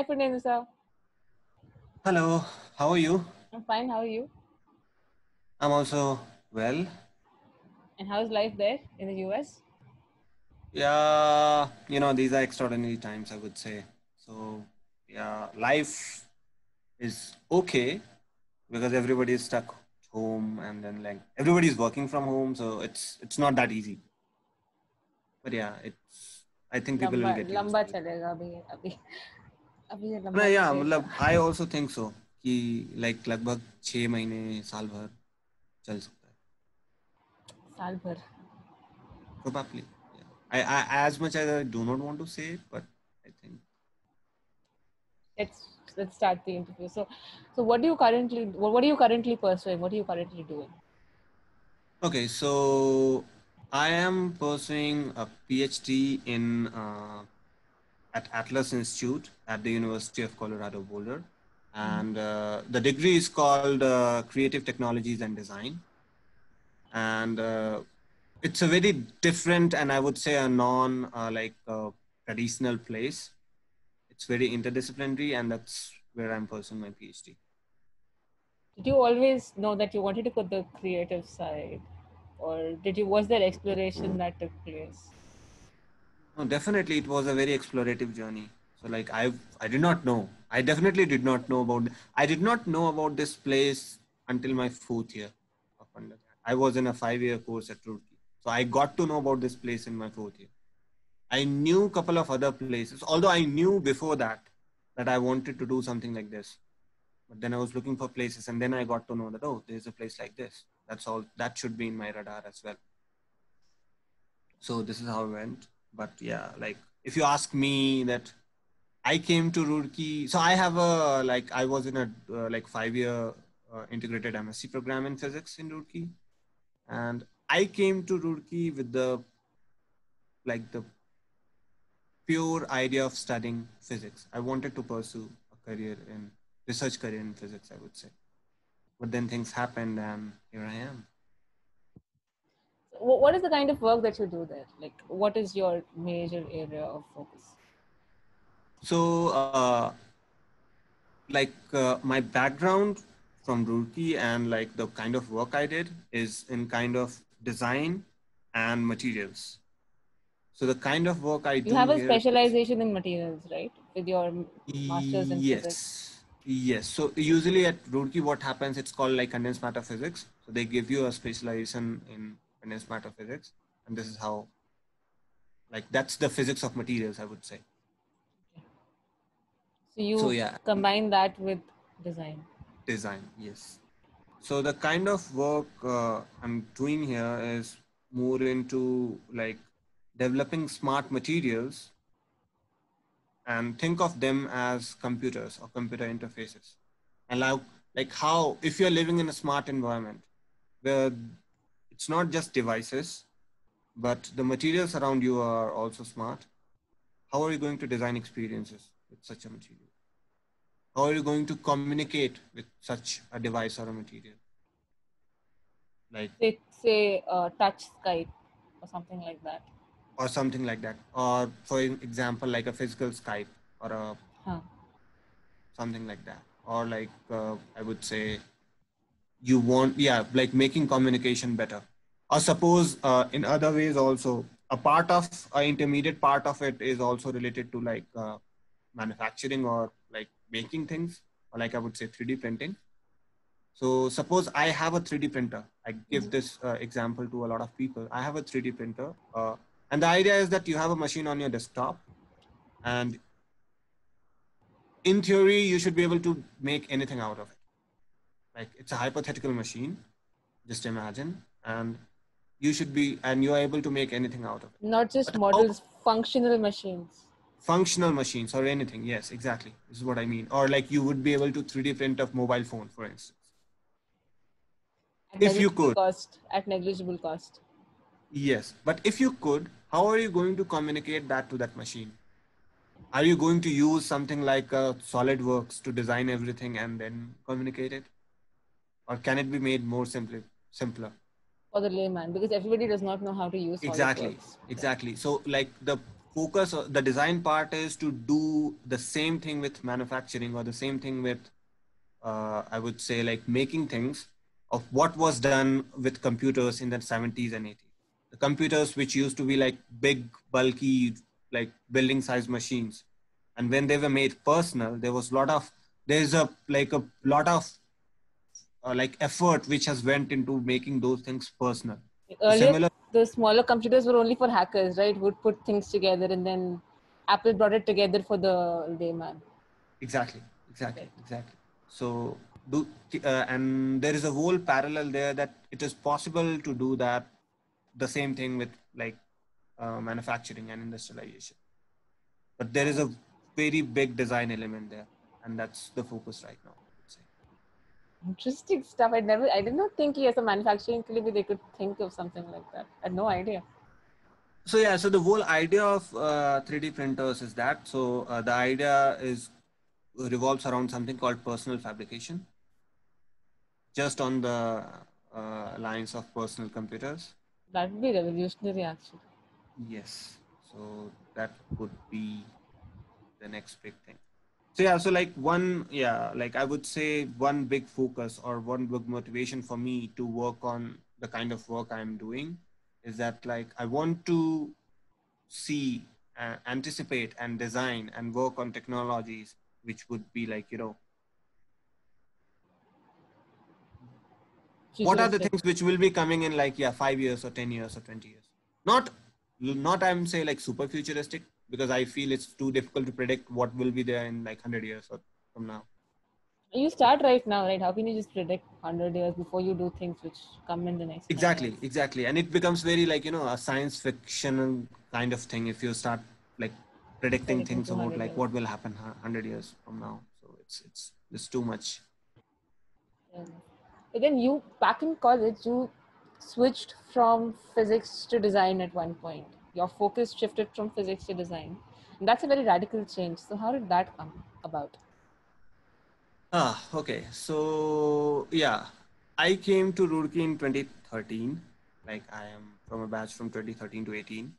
Hi, Pranisa. Hello, how are you? I'm fine. How are you? I'm also well. And how's life there in the US? Yeah, these are extraordinary times, I would say. So, yeah, life is okay because everybody is stuck home and then like everybody is working from home, so it's not that easy. But yeah, it's I think people will लंबा get used लंबा to it. चलेगा अभी अभी अभी ये No, लंबा yeah, चलेगा. मतलब I also think so कि like लगभग 6 महीने साल भर चल सकता है. साल भर. Probably. Yeah. I as much as I do not want to say it, but I think. Let's let's start the interview. So what are you currently pursuing? What are you currently doing? Okay, so I am pursuing a PhD in at Atlas Institute at the University of Colorado Boulder, and the degree is called Creative Technologies and Design, and it's a very different and I would say a non traditional place. It's very interdisciplinary, and that's where I'm pursuing my PhD. Did you always know that you wanted to put the creative side, or was there exploration that took place? No, definitely, it was a very explorative journey. So, like, I did not know. I definitely did not know about. I did not know about this place until my fourth year of undergrad. I was in a 5 year course at Roorkee, so I got to know about this place in my fourth year. I knew a couple of other places, although I knew before that I wanted to do something like this. But then I was looking for places, and then I got to know that there's a place like this. That's all. That should be in my radar as well. So this is how it went. But yeah, like if you ask me that I came to Roorkee, so I have a like I was in a 5 year integrated MSc program in physics in Roorkee, and I came to Roorkee with the pure idea of studying physics. I wanted to pursue a career in research career in physics, I would say, but then things happened, and here I am. What is the kind of work that you do there? Like, what is your major area of focus? So my background from Roorkee and like the kind of work I did is in kind of design and materials. So the kind of work I You do have a here is specialization in materials, right? With your master's in physics. yes. So usually at Roorkee, what happens? It's called like condensed matter physics. So they give you a specialization in condensed matter physics, and this is how like that's the physics of materials, I would say. So So you yeah, combine that with design. design, yes. So the kind of work I'm doing here is more into like developing smart materials and think of them as computers or computer interfaces. And like how if you're living in a smart environment where it's not just devices, but the materials around you are also smart, how are you going to design experiences with such a material? How are you going to communicate with such a device or a material? Like Say touch Skype or something like that. or something like that, or for example like a physical Skype or a Huh. something like that, or like I would say you want like making communication better, or suppose in other ways also a part of intermediate part of it is also related to like manufacturing or like making things, or like I would say 3D printing. So suppose I have a 3D printer. I give this example to a lot of people. I have a 3D printer, and the idea is that you have a machine on your desktop, and in theory you should be able to make anything out of it. Like it's a hypothetical machine, just imagine, and you are able to make anything out of it. Not just But how models, functional machines. functional machines or anything, yes, exactly, this is what I mean. Or like you would be able to 3D print a mobile phone, for instance, At if you negligible could. cost. At negligible cost. Yes, but if you could, how are you going to communicate that to that machine? Are you going to use something like SolidWorks to design everything and then communicate it? Or can it be made more simpler? For the layman, because everybody does not know how to use Exactly, SolidWorks. Yeah. exactly. So like the focus, the design part is to do the same thing with manufacturing, or the same thing with, I would say, like making things of what was done with computers in the 70s and 80s. The computers which used to be like big, bulky, like building size machines. And when they were made personal, there's a lot of like effort which has went into making those things personal. So Earlier, similar. the smaller computers were only for hackers, right? Would put things together, and then Apple brought it together for the layman. Exactly, exactly, Right. exactly. So, do and there is a whole parallel there that it is possible to do that, the same thing with like manufacturing and industrialization. But there is a very big design element there, and that's the focus right now, I would say. Interesting stuff. I did not think as a manufacturing company they could think of something like that. I had no idea. So yeah, so the whole idea of 3D printers is that. So the idea is revolves around something called personal fabrication, just on the lines of personal computers. That would be revolutionary, actually. Yes. So that would be the next big thing. So yeah, so like like I would say one big focus or one big motivation for me to work on the kind of work I'm doing is that like I want to see, anticipate and design and work on technologies which would be like, what are the Futuristic. things which will be coming in like 5 years or 10 years or 20 years. Not not I'm say like super futuristic, because I feel it's too difficult to predict what will be there in like 100 years or from now. You start right now, right? How can you just predict 100 years before you do things which come in the next 10 Exactly, years? exactly. And it becomes very like, a science fiction kind of thing if you start like predicting Predicting things about 200 like years. what will happen 100 years from now. So it's too much. Yeah. But then you, back in college, you switched from physics to design at one point. Your focus shifted from physics to design. And that's a very radical change. So how did that come about? Okay. So yeah, I came to Roorkee in 2013. Like I am from a batch from 2013 to 18.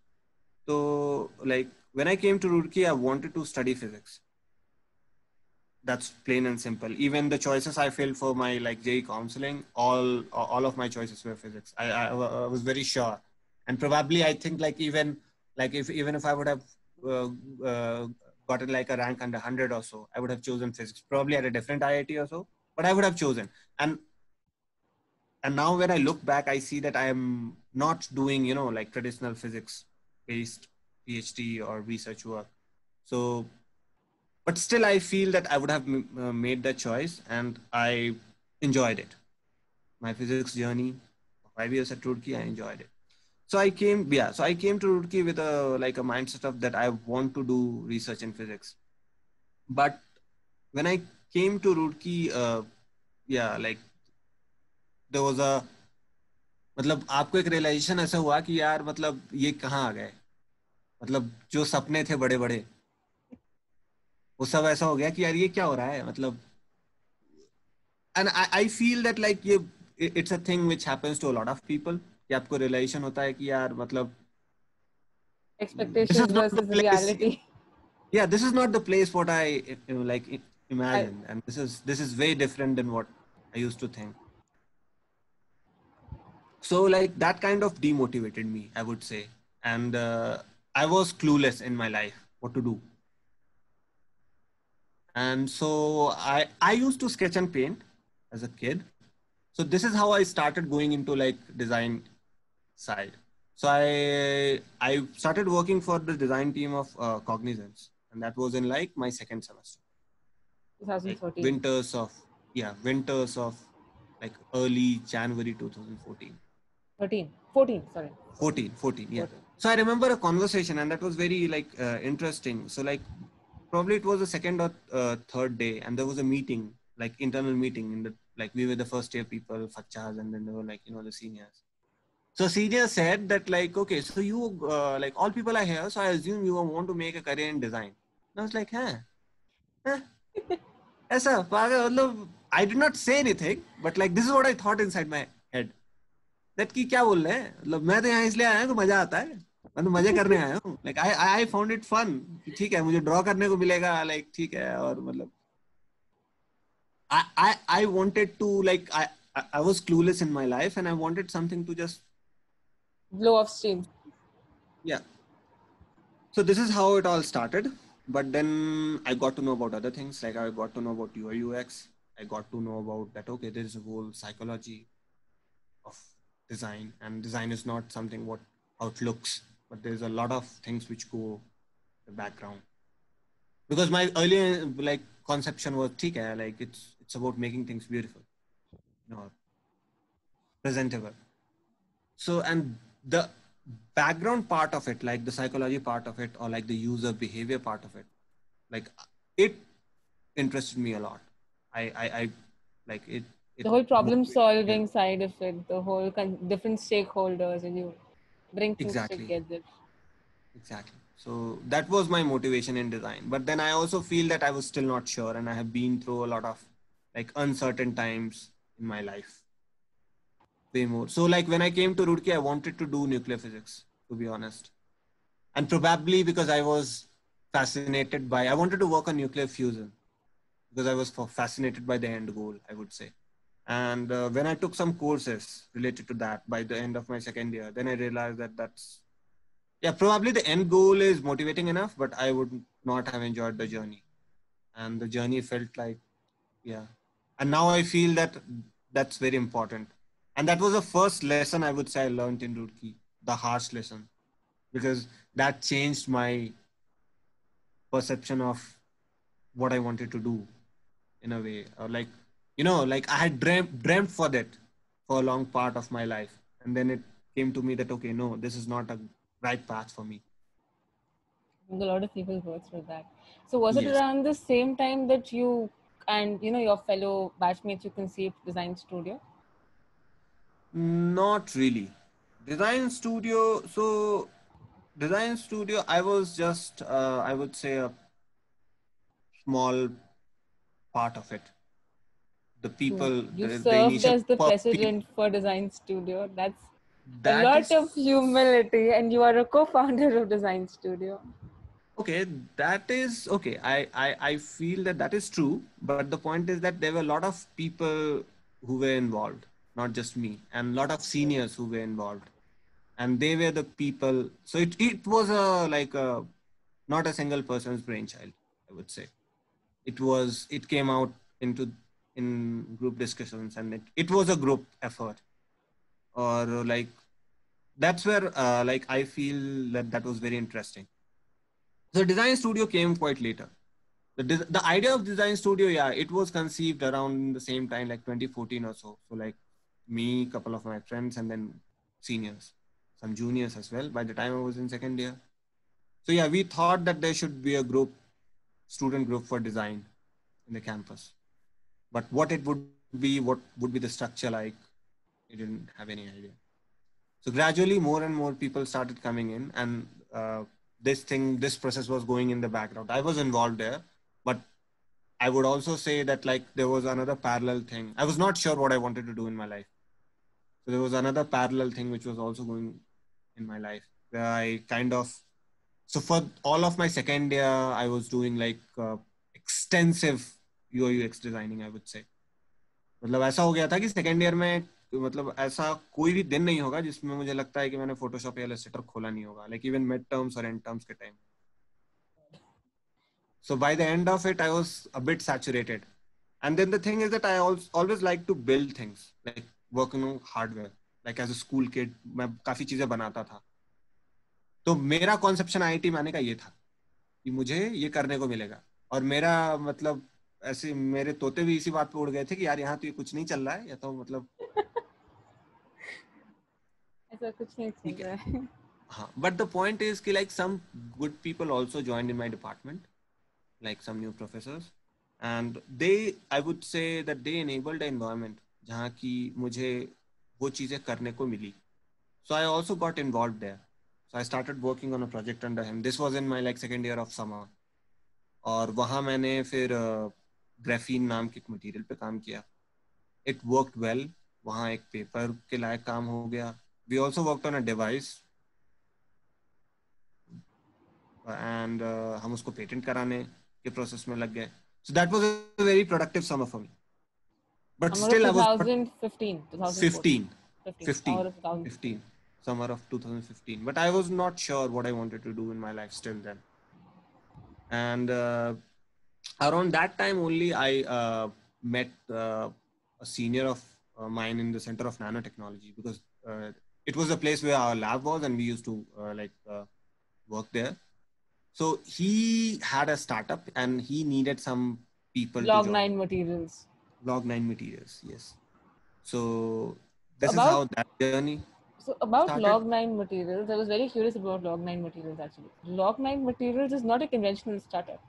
So like when I came to Roorkee, I wanted to study physics. That's plain and simple. Even the choices I filled for my like JEE counseling, all of my choices were physics. I was very sure, and probably I think like even if I would have uh, uh, gotten like a rank under 100 or so, I would have chosen physics. Probably at a different IIT or so, but I would have chosen. And now when I look back, I see that I am not doing like traditional physics based PhD or research work. So but still I feel that I would have made that choice, and I enjoyed it. My physics journey, 5 years at Roorkee, I enjoyed it. So I came to Roorkee with a mindset of that I want to do research in physics. But when I came to Roorkee, like there was a, मतलब आपको एक realisation ऐसा हुआ कि यार मतलब ये कहाँ आ गए, मतलब जो सपने थे बड़े बड़े वो सब ऐसा हो गया कि यार ये क्या हो रहा है मतलब. And I feel that like ये it's a thing which happens to a lot of people कि आपको realization होता है कि यार मतलब this is Expectations not the versus place. reality. Yeah, this is not the place what I like I, imagine, and this is way different than what I used to think. So like that kind of demotivated me, I would say. And I was clueless in my life what to do. And so I used to sketch and paint as a kid. So this is how I started going into like design side. So I started working for the design team of Cognizance, and that was in like my second semester, like 2013. winters of like early January 2014. 13. 14, sorry. 14, yeah. 14. So I remember a conversation, and that was very like interesting. So like probably it was the second or third day, and there was a meeting, like internal meeting in the, like we were the first year people, fachas, and then there were like the seniors. So senior said that like, okay, so you like all people are here, so I assume you want to make a career in design. And I was like, huh? ऐसा पागल मतलब. I did not say anything, but like this is what I thought inside my head. That कि क्या बोल रहे हैं, मतलब मैं तो यहाँ इसलिए आया हूँ कि मजा आता है. मैं तो मजे करने आया हूँ, like I found it fun, ठीक है मुझे ड्रॉ करने को मिलेगा, लाइक ठीक है, और मतलब I wanted to, like I was clueless in my life and I wanted something to just, Blow off steam. yeah. So this is how it all started. But then I got to know about other things. Like I got to know about UI UX. I got to know about that. Okay, there is a whole psychology of design, and design is not something what how it looks, but there's a lot of things which go the background. Because my earlier like conception was, okay, like it's about making things beautiful, presentable. So, and the background part of it, like the psychology part of it, or like the user behavior part of it, like it interested me a lot. I like it. It The whole problem motivated me a solving lot. side of it, the whole different stakeholders, and you bring things Exactly, together. exactly. So that was my motivation in design. But then I also feel that I was still not sure, and I have been through a lot of like uncertain times in my life, way more. So like when I came to Roorkee, I wanted to do nuclear physics, to be honest, and probably because I was fascinated by, I wanted to work on nuclear fusion because I was fascinated by the end goal, I would say. And when I took some courses related to that by the end of my second year, then I realized that that's, yeah, probably the end goal is motivating enough, but I would not have enjoyed the journey. And the journey felt like, yeah. And now I feel that that's very important. And that was the first lesson I would say I learned in Roorkee, the harsh lesson, because that changed my perception of what I wanted to do in a way. Or like, like I had dreamt for that for a long part of my life. And then it came to me that, okay, no, this is not a right path for me. A lot of people go through that. So was it Yes. around the same time that you and your fellow batchmates you conceived Design Studio? Not really. Design studio. So design studio, I was just, I would say a small part of it. The people, You the served initial as the people, president for Design Studio. That's a that lot is of humility, and you are a co-founder of Design Studio. okay, that is okay. I feel that that is true, but the point is that there were a lot of people who were involved, not just me, and a lot of seniors who were involved, and they were the people. So it was a like a not a single person's brainchild, I would say. It came out into in group discussions, and it was a group effort, or like that's where like I feel that that was very interesting. So design studio came quite later. The idea of design studio, yeah, it was conceived around the same time, like 2014 or so. So like me, couple of my friends, and then seniors, some juniors as well. By the time I was in second year, so yeah, we thought that there should be a group, student group for design in the campus. But what it would be, what would be the structure like, we didn't have any idea. So gradually, more and more people started coming in, and this process was going in the background. I was involved there, but I would also say that like there was another parallel thing. I was not sure what I wanted to do in my life. So there was another parallel thing which was also going in my life where I kind of, so for all of my second year, I was doing like extensive UI UX designing, I would say. मतलब ऐसा हो गया था कि second year में मतलब ऐसा कोई भी दिन नहीं होगा जिसमें मुझे लगता है कि मैंने फोटोशॉप या इलस्ट्रेटर खोला नहीं होगा, लाइक इवन मिड टर्म्स और एंड टर्म्स के time. So by the end of it, I was a bit saturated. And then the thing is that I always like to build things, like working on hardware. Like as a school kid, मैं काफी चीजें बनाता था. तो मेरा conception IIT में आने का ये था कि मुझे ये करने को मिलेगा. और मेरा मतलब ऐसे मेरे तोते भी इसी बात पे उड़ गए थे कि यार यहाँ तो ये कुछ नहीं चल रहा है, या तो मतलब ऐसा कुछ नहीं चल ठीक है. रहा है. हाँ, but the point is कि like some good people also joined in my department, like some new professors, and they, I would say that they enabled an environment जहाँ की मुझे वो चीजें करने को मिली. So I also got involved there. So I started working on a project under him. This was in my like second year of summer. और वहाँ मैंने फिर ग्राफीन नाम के एक मटेरियल पे काम किया. It worked well. वहाँ एक पेपर के लायक काम हो गया. We also worked on a device. and हम उसको पेटेंट कराने के प्रोसेस में लग गए. So that was a very productive summer for me. But Summer of still I was not 2015, 2014, 15, 15, 15, summer of 2015. 15, summer of 2015. But I was not sure what I wanted to do in my life still then. And around that time only I met a senior of mine in the Center of Nanotechnology, because it was a place where our lab was and we used to work there. So he had a startup and he needed some people to join. Log9 materials. Log9 materials, yes. So So this is about how that journey so about started. Log9 materials, I was very curious about Log9 materials actually. Log9 materials is not a conventional startup.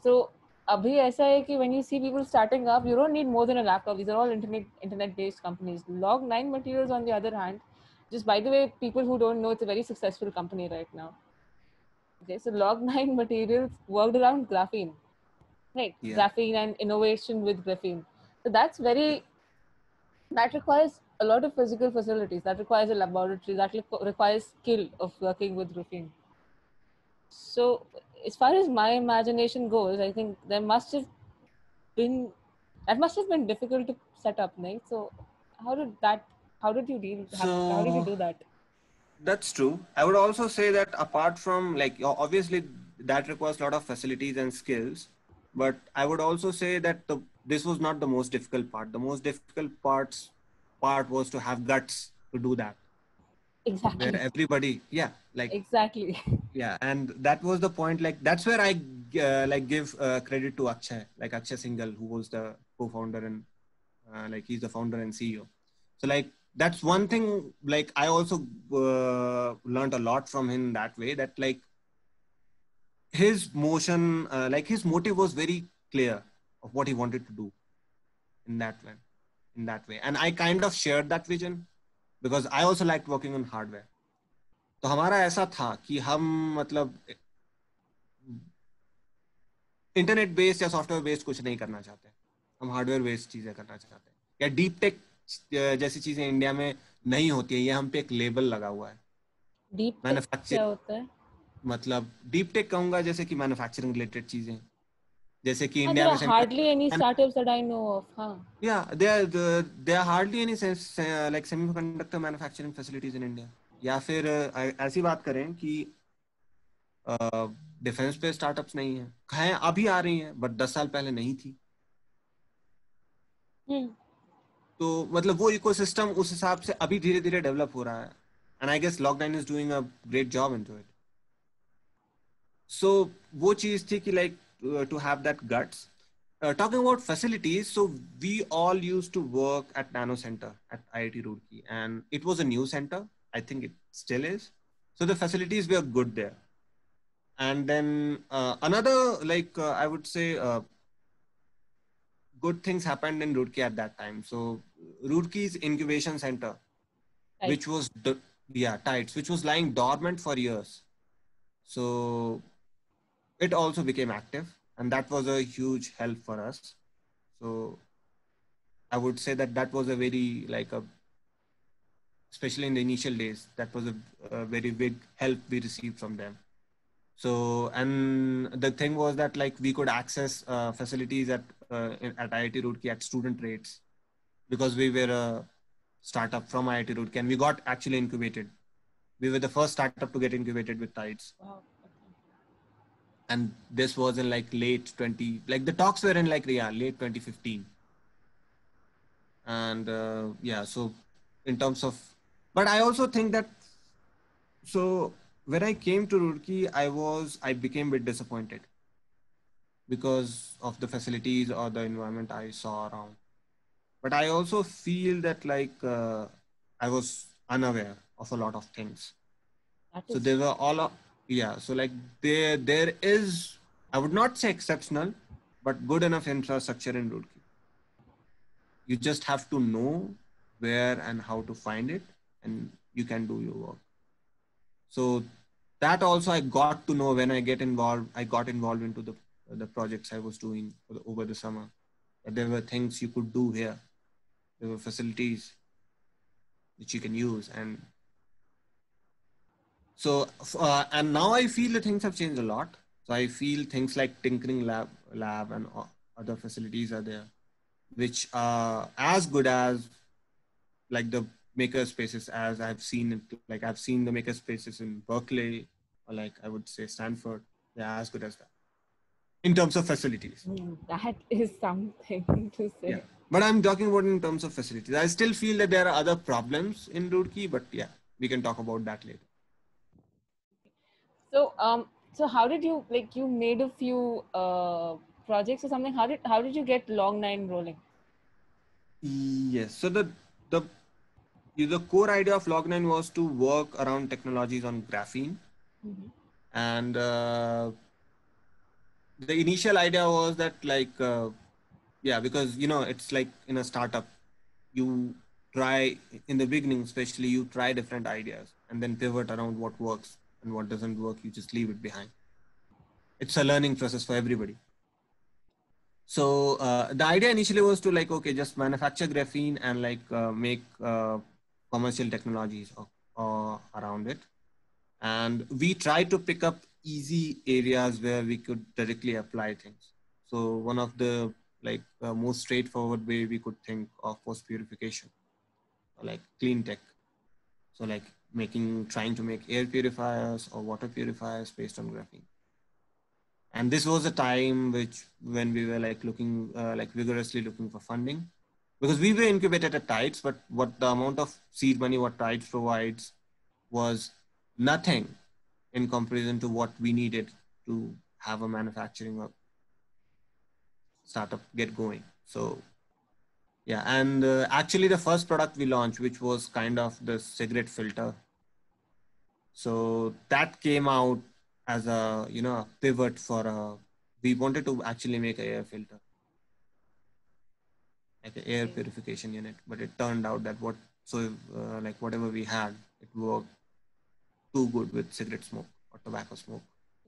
So अभी ऐसा है कि when you see people starting up, you don't need more than a laptop. These are all internet based companies. Log9 materials, on the other hand, just by the way, people who don't know, it's a very successful company right now. Okay, so Log9 materials worked around graphene, right? Yeah. Graphene and innovation with graphene. So that requires a lot of physical facilities. That requires a laboratory. That requires skill of working with graphene. So, as far as my imagination goes, I think there must have been that must have been difficult to set up, right? So, how did that? How did you So do that? that's true. I would also say that apart from like obviously that requires a lot of facilities and skills, but I would also say that this was not the most difficult part. The most difficult part was to have guts to do that, where Exactly. everybody, yeah, like Exactly. yeah, and that was the point. Like that's where I like give credit to Akshay, like Akshay Singhal, who was the co-founder and like he's the founder and CEO. So like that's one thing. Like I also learned a lot from him that way. That like his motion, like his motive was very clear of what he wanted to do in that way, and I kind of shared that vision because I also liked working on hardware. तो हमारा ऐसा था कि हम मतलब internet based या software based कुछ नहीं करना चाहते. हम हार्डवेयर बेस्ड चीजें करना चाहते हैं, या डीप टेक जैसी चीजें इंडिया में नहीं होती है. ये हम पे एक लेबल लगा हुआ है. Deep tech मैन्युफैक्चर क्या होता है? मतलब डीप टेक कहूंगा जैसे कि मैन्युफैक्चरिंग रिलेटेड चीजें, जैसे कि हाँ, there इंडिया में are hardly any startups that I know of. हाँ. या there are hardly any like semiconductor manufacturing facilities in India. या फिर ऐसी बात करें कि डिफेंस पे स्टार्टअप्स नहीं है, हैं अभी आ रही हैं बट 10 साल पहले नहीं थी. Hmm. तो मतलब वो इकोसिस्टम उस हिसाब से अभी धीरे धीरे डेवलप हो रहा है, and I guess lockdown is doing a great job into it. So वो चीज थी कि like to have that guts. Talking about facilities, so we all used to work at Nano Center at IIT Roorkee, and it was a new center. I think it still is. So the facilities were good there. And then another, like I would say, good things happened in Roorkee at that time. So Roorkee's incubation center, Right. which was yeah, Tides, which was lying dormant for years. So it also became active, and that was a huge help for us. So I would say that that was a very like a, especially in the initial days, that was a very big help we received from them. So and the thing was that like we could access facilities at IIT Roorkee at student rates, because we were a startup from IIT Roorkee and we got actually incubated. We were the first startup to get incubated with Tides. Wow. And this was in like late 20, like the talks were in like, yeah, late 2015. And yeah, so in terms of, but I also think that, so when I came to Roorkee, I became a bit disappointed because of the facilities or the environment I saw around. But I also feel that like I was unaware of a lot of things. That So is they were all, yeah. So like there is, I would not say exceptional, but good enough infrastructure in Roorkee. You just have to know where and how to find it, and you can do your work. So that also I got to know when I get involved. I got involved into the projects I was doing over the summer. That there were things you could do here. There were facilities which you can use, and So, and now I feel the things have changed a lot. So I feel things like tinkering lab and other facilities are there, which are as good as like the maker spaces as I've seen it. Like I've seen the maker spaces in Berkeley or like I would say Stanford. They're as good as that in terms of facilities. That is something to Yeah. say. But I'm talking about in terms of facilities. I still feel that there are other problems in Roorkee, but yeah, we can talk about that later. So, so how did you like? You made a few projects or something. How did you get Log9 rolling? Yes. So the the core idea of Log9 was to work around technologies on graphene, and the initial idea was that like yeah, because it's like in a startup, you try in the beginning, especially you try different ideas and then pivot around what works and what doesn't work. You just leave it behind. It's a learning process for everybody. So the idea initially was to like, okay, just manufacture graphene and like make commercial technologies around it. And we tried to pick up easy areas where we could directly apply things. So one of the like most straightforward way we could think of was purification, or like clean tech. So like trying to make air purifiers or water purifiers based on graphene. And this was a time when we were like looking like vigorously looking for funding, because we were incubated at Tides, but what the amount of seed money what Tides provides was nothing in comparison to what we needed to have a manufacturing or startup get going. So yeah, and actually the first product we launched, which was kind of the cigarette filter, so that came out as a a pivot for a, we wanted to actually make an air filter, like an air purification unit, but it turned out that like whatever we had, it worked too good with cigarette smoke or tobacco smoke.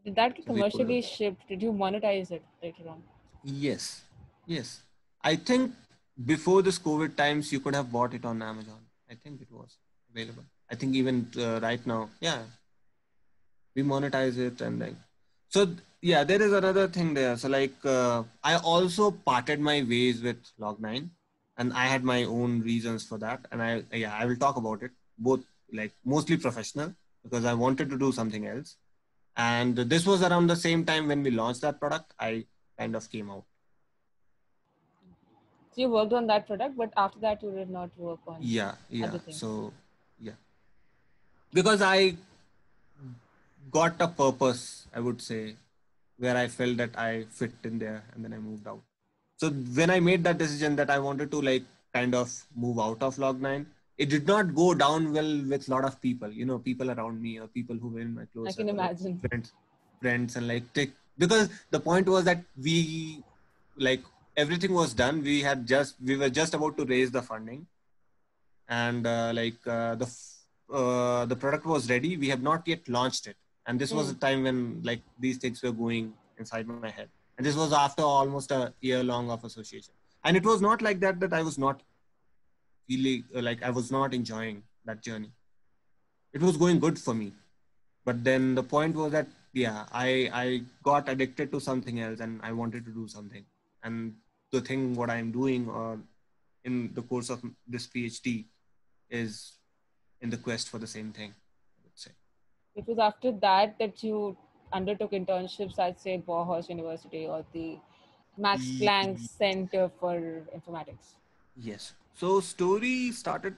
Did that get So we could commercially shipped? Did you monetize it later on? Yes, yes. I think before this COVID times, you could have bought it on Amazon. I think it was available. I think even right now, yeah, we monetize it and like, so yeah, there is another thing there. So like, I also parted my ways with Log9, and I had my own reasons for that. And I will talk about it, both like mostly professional, because I wanted to do something else. And this was around the same time when we launched that product. I kind of came out. So you worked on that product, but after that you did not work on Yeah. other things. So yeah, because I got a purpose, I would say, where I felt that I fit in there, and then I moved out. So when I made that decision that I wanted to like kind of move out of Log9, it did not go down well with a lot of people, people around me or people who were in my I close can circle of imagine. friends and like because the point was that we like everything was done. We were just about to raise the funding, and the product was ready. We have not yet launched it, and this was a time when like these things were going inside my head, and this was after almost a year long of association. And it was not like that I was not feeling like I was not enjoying that journey. It was going good for me, but then the point was that yeah, I got addicted to something else, and I wanted to do something. And the thing what I'm doing in the course of this PhD is in the quest for the same thing, I would say. It was after that that you undertook internships at, say, Bauhaus University or the Max Planck Ye- Center for Informatics. Yes. So story started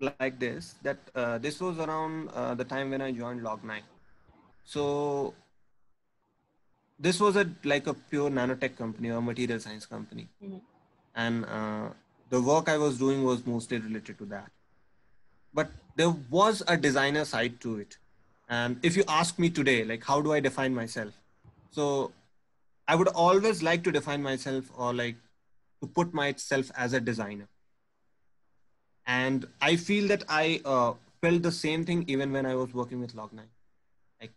like this, that this was around the time when I joined Log9. So this was like a pure nanotech company or material science company. And the work I was doing was mostly related to that. But there was a designer side to it. And if you ask me today, like, how do I define myself? So I would always like to define myself or like to put myself as a designer. And I feel that I felt the same thing even when I was working with Log9. Like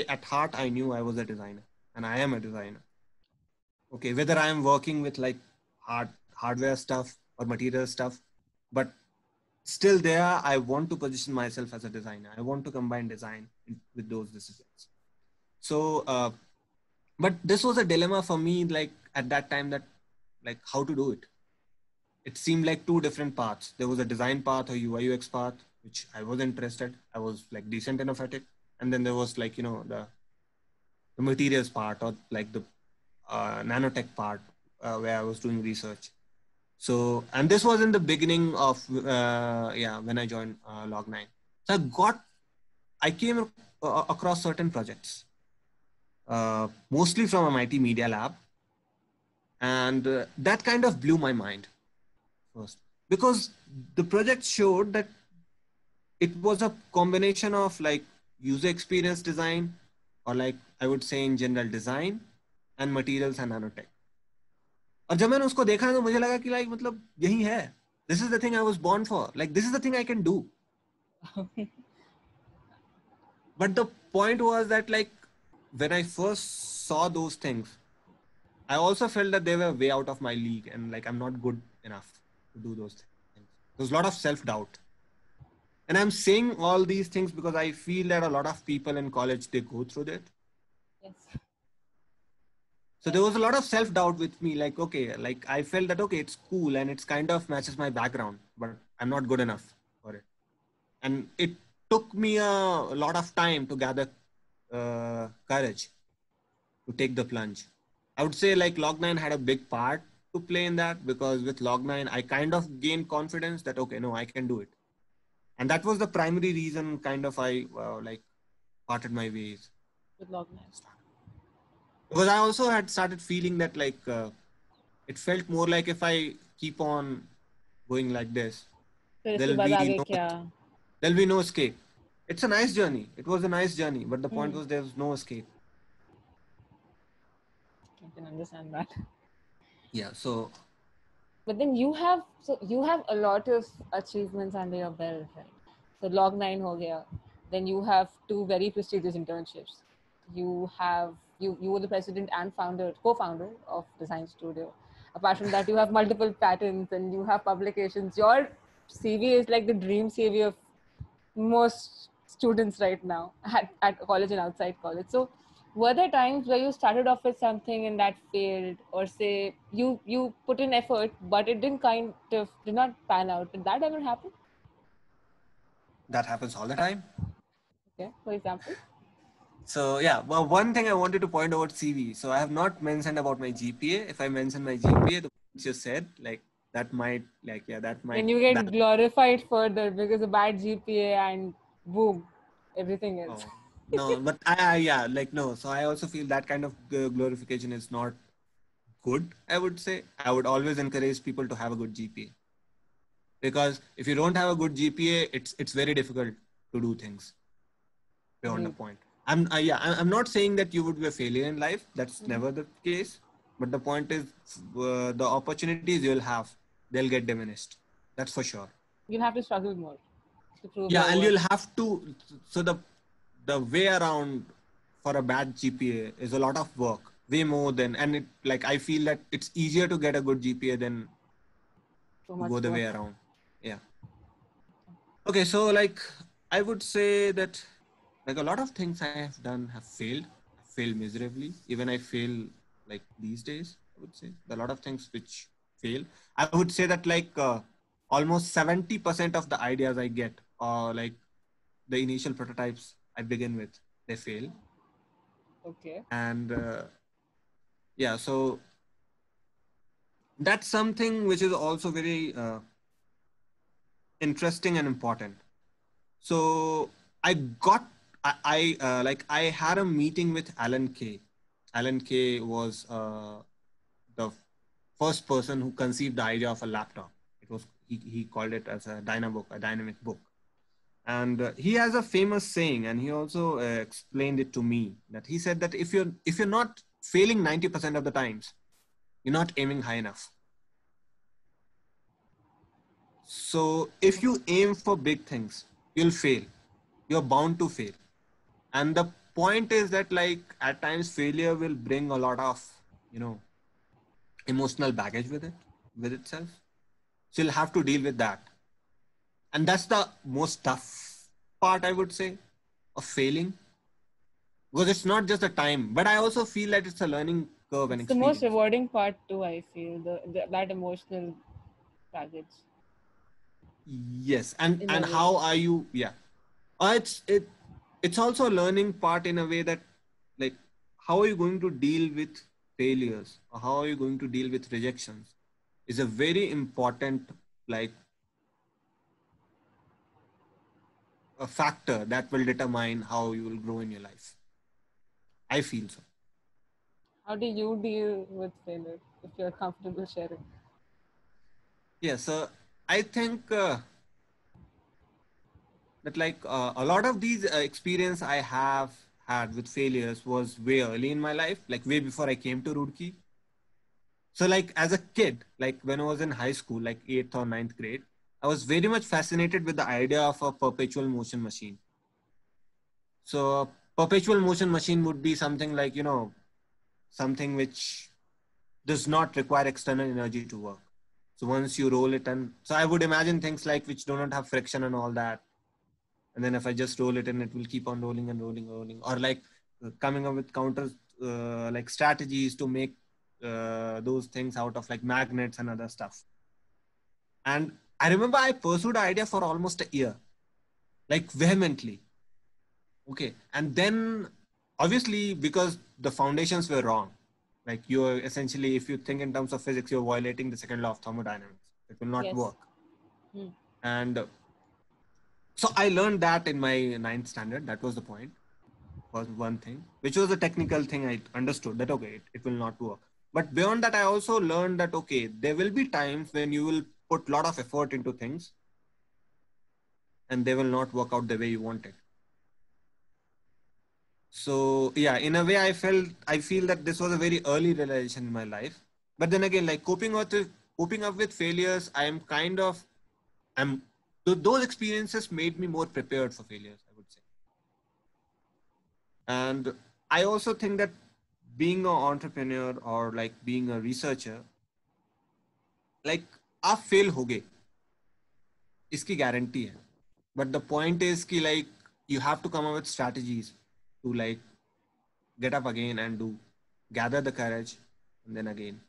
at heart, I knew I was a designer, and I am a designer. Okay, whether I am working with like hardware stuff or material stuff, but still there, I want to position myself as a designer. I want to combine design with those disciplines. So, but this was a dilemma for me, like at that time, that like how to do it. It seemed like two different paths. There was a design path or UI UX path, which I was interested. I was like decent enough at it. And then there was like, the materials part, or like the nanotech part, where I was doing research. So, and this was in the beginning of, when I joined Log9. So I came across certain projects, mostly from MIT Media Lab. And that kind of blew my mind first, because the project showed that it was a combination of like user experience design, or like I would say in general design, and materials and nanotech. और जब मैंने उसको देखा तो मुझे लगा कि like मतलब यही है. This is the thing I was born for. Like this is the thing I can do. But the point was that like when I first saw those things, I also felt that they were way out of my league, and like I'm not good enough to do those things. There's a lot of self-doubt. And I'm saying all these things because I feel that a lot of people in college, they go through that. Yes. So there was a lot of self-doubt with me. Like, okay, like I felt that, okay, it's cool and it's kind of matches my background, but I'm not good enough for it. And it took me a lot of time to gather courage to take the plunge. I would say like Log9 had a big part to play in that, because with Log9, I kind of gained confidence that, okay, no, I can do it. And that was the primary reason kind of I like parted my ways with Log9. Because I also had started feeling that like it felt more like if I keep on going like this, there'll be no escape. It's a nice journey. It was a nice journey, but the point was there was no escape. I can understand that. Yeah. So. But then you have a lot of achievements under your belt, right? So Log9 ho gaya. Then you have 2 very prestigious internships. You were the president and co-founder of Design Studio. Apart from that, you have multiple patents and you have publications. Your CV is like the dream CV of most students right now at college and outside college. So were there times where you started off with something and that failed, or say you put in effort but it did not pan out? Did that ever happen? That happens all the time. Okay, for example. So yeah, well, one thing I wanted to point out CV. So I have not mentioned about my GPA. If I mention my GPA, the points you said, like that might Then you get glorified further because a bad GPA and boom, everything else. Oh, no, but no. So I also feel that kind of glorification is not good. I would say I would always encourage people to have a good GPA, because if you don't have a good GPA, it's very difficult to do things beyond a point. I'm not saying that you would be a failure in life. That's never the case. But the point is, the opportunities you'll have, they'll get diminished. That's for sure. You'll have to struggle more to prove. Yeah, and you'll have to. So the way around for a bad GPA is a lot of work, way more than, and it like I feel that it's easier to get a good GPA than to go the way around. Yeah. Okay, so like I would say that like a lot of things I have done have failed miserably. Even I fail like these days, I would say. A lot of things which fail. I would say that like almost 70% of the ideas I get, or like the initial prototypes I begin with, they fail. Okay. And yeah, so that's something which is also very interesting and important. So I had a meeting with Alan Kay. Alan Kay was the first person who conceived the idea of a laptop. He called it as a Dynabook, a dynamic book. And he has a famous saying, and he also explained it to me, that he said that if you're not failing 90% of the times, you're not aiming high enough. So if you aim for big things, you'll fail. You're bound to fail. And the point is that like at times failure will bring a lot of, emotional baggage with itself. So you'll have to deal with that. And that's the most tough part, I would say, of failing, because it's not just the time, but I also feel that it's a learning curve and It's the most experience. rewarding part too, I feel, that emotional baggage. Yes, and In a and way. how are you? Yeah, it's also a learning part in a way that, like, how are you going to deal with failures, or how are you going to deal with rejections, is a very important, like, a factor that will determine how you will grow in your life. I feel so. How do you deal with failure if you're comfortable sharing? Yeah, so I think that, like, a lot of these experience I have had with failures was way early in my life, like way before I came to Roorkee. So, like, as a kid, like when I was in high school, like eighth or ninth grade, I was very much fascinated with the idea of a perpetual motion machine. So, a perpetual motion machine would be something like, something which does not require external energy to work. So once you roll it, and so I would imagine things like which do not have friction and all that. And then if I just roll it in, it will keep on rolling and rolling and rolling. Or like coming up with counters, like strategies to make those things out of like magnets and other stuff. And I remember I pursued the idea for almost a year, like vehemently. Okay. And then obviously, because the foundations were wrong, like you're essentially, if you think in terms of physics, you're violating the second law of thermodynamics. It will not Yes. work. And so I learned that in my ninth standard. That was the point, was one thing, which was a technical thing. I understood that, okay, it will not work. But beyond that, I also learned that, okay, there will be times when you will put a lot of effort into things and they will not work out the way you want it. So yeah, in a way, I feel that this was a very early realization in my life. But then again, like coping up with failures, I'm those experiences made me more prepared for failures, I would say. And I also think that being an entrepreneur or like being a researcher, like, आप fail होगे, इसकी guarantee है. But the point is कि, like, you have to come up with strategies to, like, get up again and do gather the courage, and then again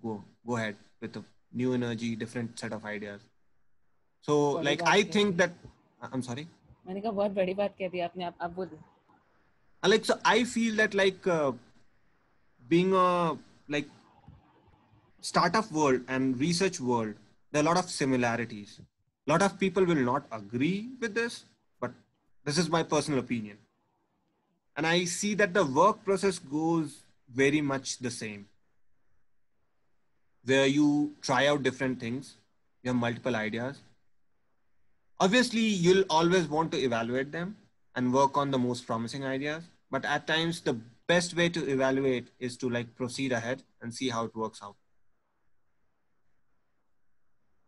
go ahead with a new energy, different set of ideas. So, बड़ी like, बात I कह think the. that I'm sorry. मैंने कहा बहुत बड़ी बात कह दी आपने. आप बोलो. Like, so I feel that, like, being a, like, startup world and research world, there are a lot of similarities. A lot of people will not agree with this, but this is my personal opinion. And I see that the work process goes very much the same, where you try out different things, you have multiple ideas. Obviously, you'll always want to evaluate them and work on the most promising ideas. But at times, the best way to evaluate is to, like, proceed ahead and see how it works out.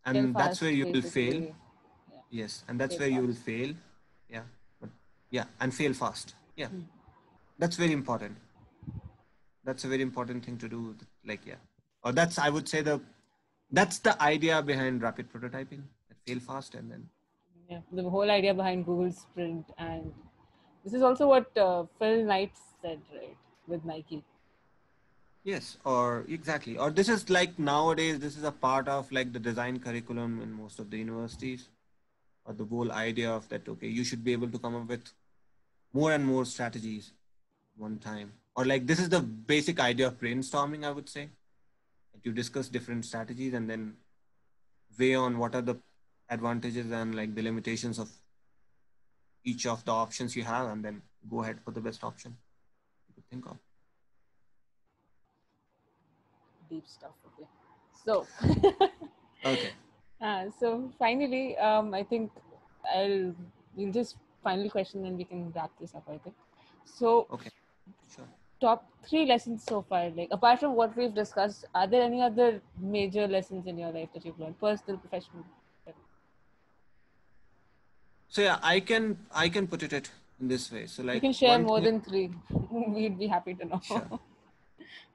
Fail And that's where fast, you will fail. basically. Yeah. Yes, and that's Fail where you will fast. fail. Yeah, but yeah, and fail fast. Yeah, that's very important. That's a very important thing to do. Like, yeah, or that's, I would say, that's the idea behind rapid prototyping. That fail fast and then Yeah. The whole idea behind Google Sprint, and this is also what Phil Knight said, right, with Nike. yes, or exactly, or this is like nowadays. This is a part of like the design curriculum in most of the universities, or the whole idea of that. Okay, you should be able to come up with more and more strategies one time, or like this is the basic idea of brainstorming, I would say. That you discuss different strategies and then weigh on what are the advantages and like the limitations of each of the options you have, and then go ahead for the best option you could think of. Deep stuff. Okay. So, Okay, so finally, I think we'll just final question and we can wrap this up, I think. So, okay, sure. top three lessons so far, like apart from what we've discussed, are there any other major lessons in your life that you've learned, personal, professional? So yeah, I can put it in this way. So You like can share one more thing, than three. We'd be happy to know. sure.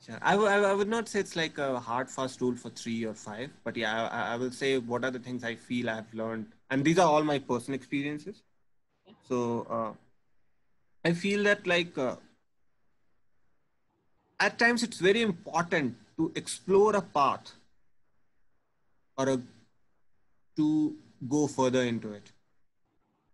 Sure. I would not say it's like a hard fast rule for 3 or 5, but yeah, I will say what are the things I feel I've learned, and these are all my personal experiences. So I feel that like at times it's very important to explore a path or to go further into it.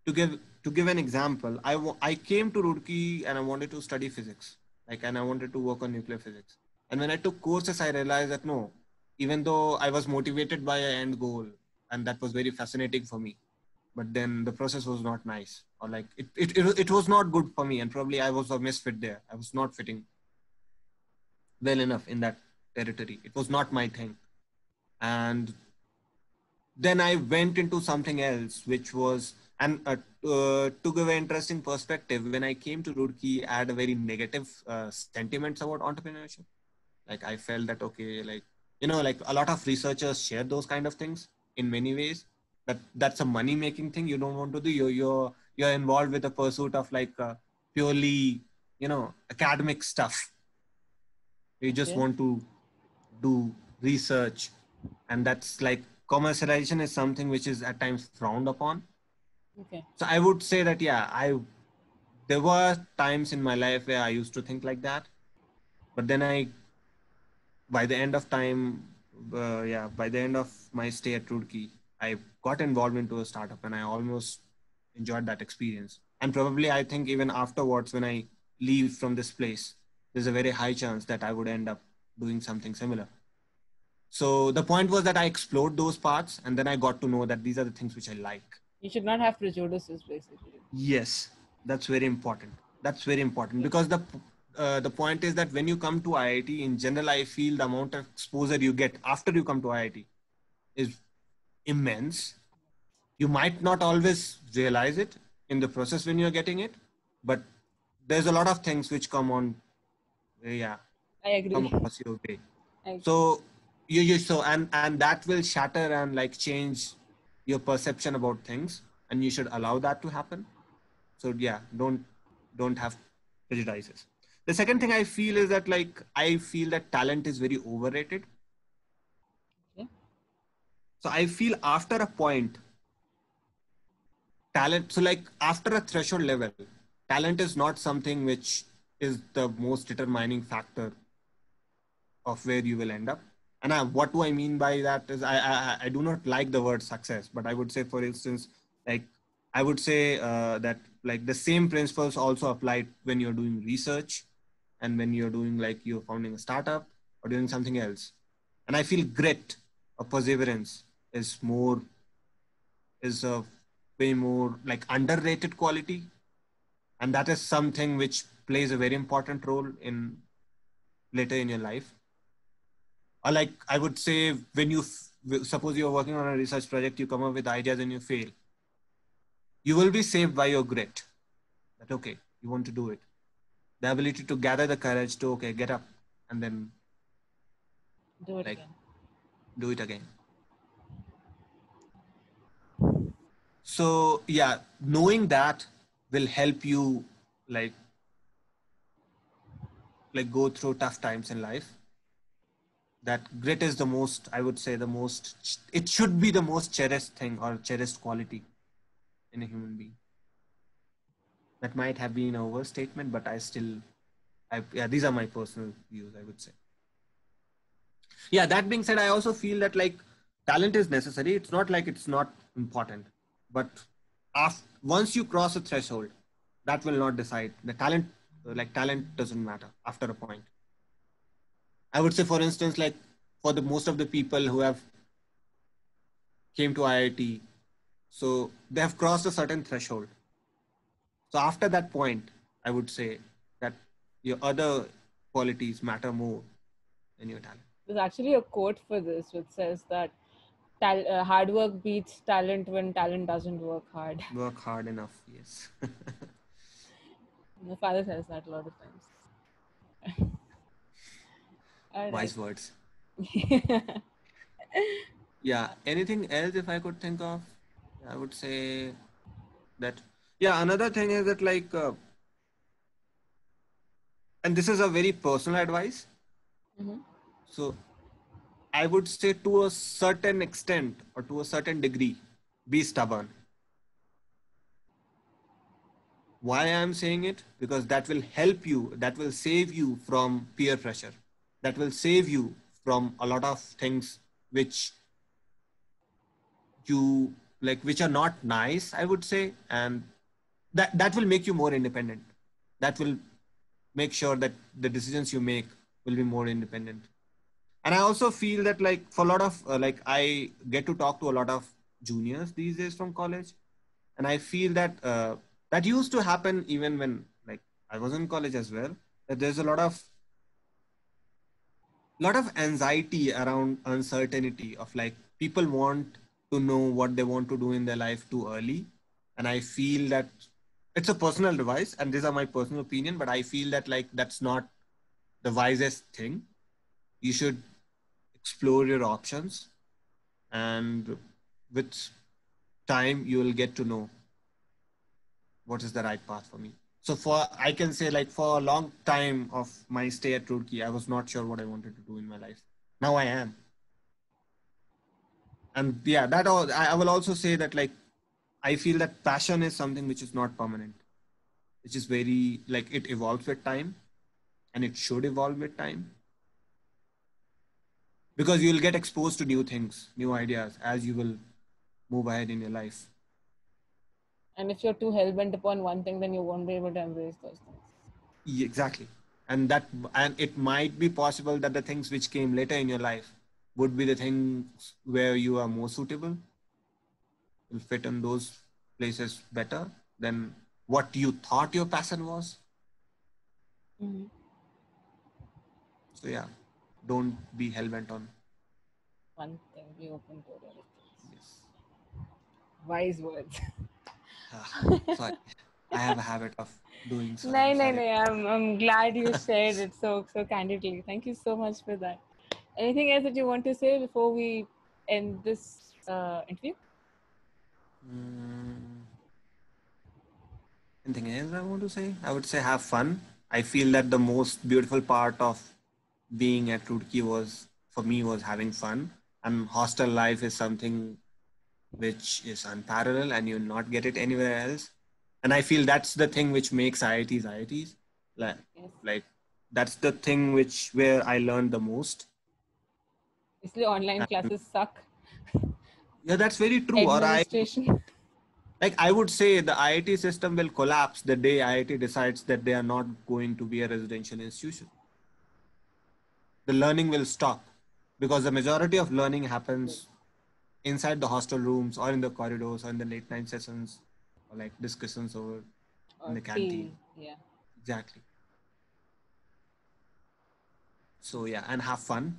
To give an example, I came to Roorkee and I wanted to study physics, like, and I wanted to work on nuclear physics. And when I took courses, I realized that no, even though I was motivated by an end goal, and that was very fascinating for me, but then the process was not nice, or like it was not good for me, and probably I was a misfit there. I was not fitting well enough in that territory. It was not my thing. And then I went into something else, which was, and to give an interesting perspective, when I came to Roorkee, I had a very negative sentiments about entrepreneurship. Like I felt that, okay, like, like a lot of researchers share those kind of things in many ways. That's a money making thing you don't want to do. You're involved with the pursuit of like purely, academic stuff. You just Okay. want to do research, and that's like commercialization is something which is at times frowned upon. Okay. So I would say that, yeah, I there were times in my life where I used to think like that, but then by the end of time, by the end of my stay at Roorkee, I got involved into a startup, and I almost enjoyed that experience. And probably I think even afterwards, when I leave from this place, there's a very high chance that I would end up doing something similar. So the point was that I explored those parts, and then I got to know that these are the things which I like. You should not have prejudices, basically. Yes, that's very important. That's very important because the point is that when you come to IIT in general, I feel the amount of exposure you get after you come to IIT is immense. You might not always realize it in the process when you're getting it, but there's a lot of things which yeah, I come agree. across your way. I agree. So and that will shatter and like change your perception about things, and you should allow that to happen. So yeah, don't have prejudices. The second thing I feel is that like I feel that talent is very overrated. Okay. So I feel after a point, talent, so like after a threshold level, talent is not something which is the most determining factor of where you will end up. And what do I mean by that is I do not like the word success, but I would say, for instance, like I would say that like the same principles also apply when you're doing research, and when you're doing like you're founding a startup or doing something else. And I feel grit or perseverance is a way more like underrated quality, and that is something which plays a very important role in later in your life. Or like I would say, when suppose you're working on a research project, you come up with ideas and you fail, you will be saved by your grit. That okay, you want to do it. The ability to gather the courage to okay, get up and then Do it like again. do it again. So yeah, knowing that will help you like go through tough times in life. That grit is the most, I would say, it should be the most cherished thing or cherished quality in a human being. That might have been an overstatement, but yeah, these are my personal views, I would say. Yeah, that being said, I also feel that like talent is necessary. It's not like it's not important, but once you cross a threshold, that will not decide. The talent, like talent doesn't matter after a point. I would say, for instance, like for the most of the people who have came to IIT, so they have crossed a certain threshold. So after that point, I would say that your other qualities matter more than your talent. There's actually a quote for this which says that hard work beats talent when talent doesn't work hard. Work hard enough, yes. My father says that a lot of times. All right. Wise words. Yeah. Anything else if I could think of? I would say that. Yeah. Another thing is that like, and this is a very personal advice. Mm-hmm. So I would say to a certain extent or to a certain degree, be stubborn. Why I'm saying it? Because that will help you, that will save you from peer pressure, that will save you from a lot of things which you like, which are not nice, I would say. And that will make you more independent. That will make sure that the decisions you make will be more independent. And I also feel that like for a lot of like I get to talk to a lot of juniors these days from college, and I feel that that used to happen even when like I was in college as well, that there's a lot of anxiety around uncertainty of like people want to know what they want to do in their life too early. And I feel that it's a personal device and these are my personal opinion, but I feel that like that's not the wisest thing. You should explore your options, and with time you will get to know what is the right path for me. So for I can say like for a long time of my stay at Roorkee, I was not sure what I wanted to do in my life. Now I am. And yeah, that all I will also say that like I feel that passion is something which is not permanent, which is very like it evolves with time, and it should evolve with time, because you'll get exposed to new things, new ideas as you will move ahead in your life. And if you're too hell bent upon one thing, then you won't be able to embrace those things. Exactly. And it might be possible that the things which came later in your life would be the things where you are more suitable, will fit in those places better than what you thought your passion was. Mm-hmm. So yeah, don't be hell bent on. One thing, be open to other things. Yes. Wise words. Sorry, I have a habit of doing so. No, I'm no, sorry. no. I'm glad you shared it so candidly. Thank you so much for that. Anything else that you want to say before we end this interview? Mm, anything else I want to say? I would say have fun. I feel that the most beautiful part of being at Roorkee was for me was having fun. And hostel life is something which is unparalleled and you'll not get it anywhere else. And I feel that's the thing which makes IITs IITs. Like, Yes. like that's the thing which where I learned the most. Basically, online And classes suck. yeah, that's very true. Or Administration. I would say the IIT system will collapse the day IIT decides that they are not going to be a residential institution. The learning will stop because the majority of learning happens inside the hostel rooms or in the corridors or in the late night sessions or like discussions over in Or the canteen. tea. Yeah. Exactly. So yeah, and have fun.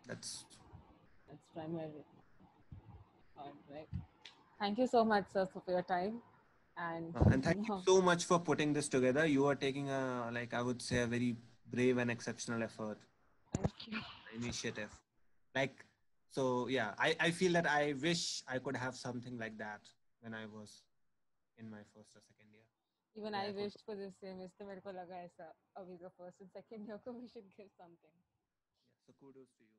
That's That's primary. All right. Thank you so much, sir, for your time. And and you thank you know, so much for putting this together. You are taking a like I would say a very brave and exceptional effort, thank you. initiative. Like so yeah, I feel that I wish I could have something like that when I was in my first or second year. Even Where I I could wished for the same. इसलिए मेरे को लगा ऐसा अभी का first and second year को we should give something. yeah, so kudos to you.